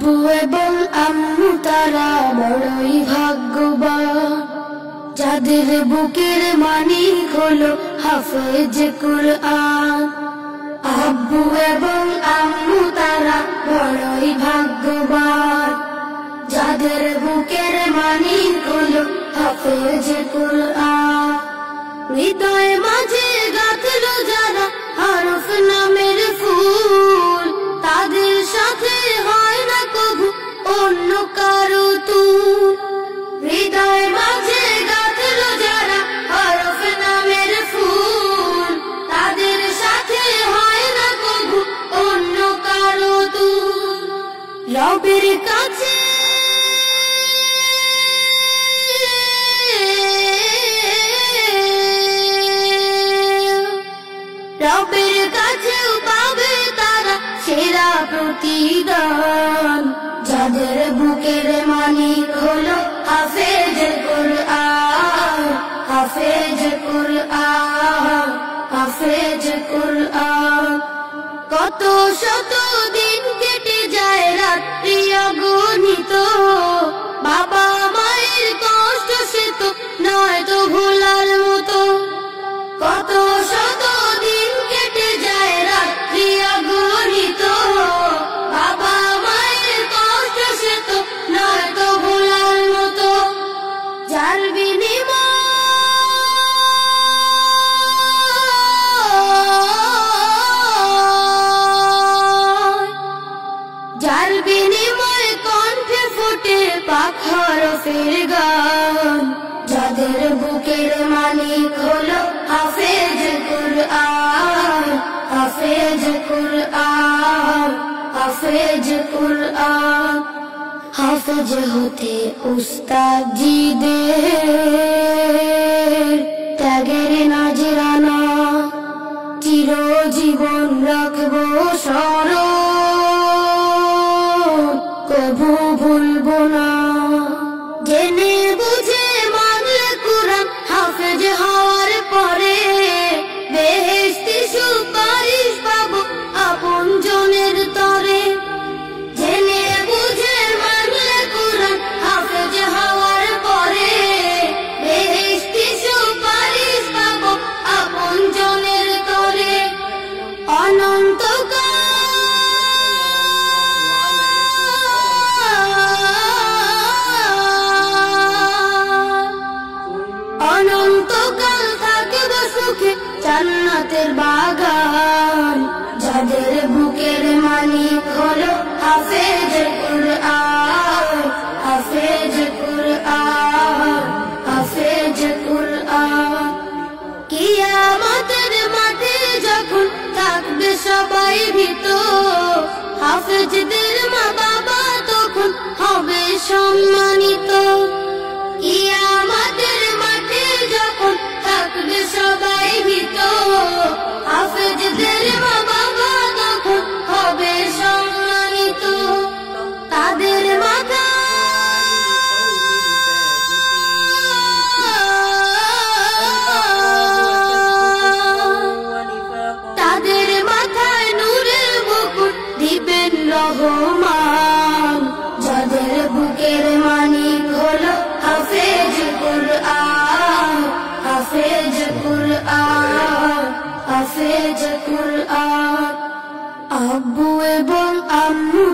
আব্বু এবং আম্মু তারা বড়ই ভাগ্যবান, যাদের বুকের মানিক হলো হাফেজ কুরআন। আব্বু এবং আম্মু তারা বড়ই ভাগ্যবান, যাদের বুকের মানিক হলো হাফেজ কুরআন। হৃদয় মাঝে গাঁথলো যারা হরফ নামের ফুল, তাদের সাথে হয় না কবু অন্য কারো তুল। হৃদয় মাঝে গাঁথলো যারা হরফ নামের ফুল, তাদের সাথে হয় না কবু অন্য কারো তুল। রবের কাছে রবের কাছেও পাবে তারা সেরা প্রতিদান, যাদের বুকের মানিক হলো হাফেজ কুরআন, হাফেজ কুরআন, হাফেজ কুরআন। কত শত দিন কেটে যায় রাত্রি অগণিত, বাবা মায়ের কষ্ট সে তো নয় তো ভোলার মতো। কত শত দিন কেটে যায় রাত্রি অগণিত, বাবা মায়ের কষ্ট সে তো নয় তো ভোলার মতো। যার বিনিময় কণ্ঠে ফোটে পাক হরফের গান, যাদের বুকের মালিক হলো হাফেজ কুরআন, হাফেজ কুরআন, হাফেজ কুরআন। হাফেজ হতে উস্তাদজিদের ত্যাগের নাজরানা চিরজীবন রাখবো স্মরণ, কবু ভুলবো না। জেনে বুঝে মানলে কুরআন হাফেজ হওয়ার পরে, বেহেশতি সুপারিশ পাবো আপন জনের তরে। জেনে বুঝে মানলে কুরআন হাফেজ হওয়ার পরে, বেহেশতি সুপারিশ পাবো আপন জনের তরে। অনন্তকাল অনন্তকাল থাকবে সুখে জান্নাতের বাগান, যাদের বুকের মালিক হলো হাফেজ কুরআন, হাফেজ কুরআন, হাফেজ কুরআন। কিয়ামতের মাঠে যখন থাকবে সবাই ভীত, হাফেজদের মা বাবা তখন হবে সম্মানিত। কিয়ামতের মাঠে যখন থাকবে সবাই ভীত, হাফেজদের মা বাবা তখন হবে সম্মানিত। তাদের মাথা তাদের মাথায় নূরের মুকুট দিবেন রহমান, যাদের বুকের মানিক হলো হাফেজ কুরআন, হাফেজ কুরআন, হাফেজ কুরআন। আব্বু এবং আম্মু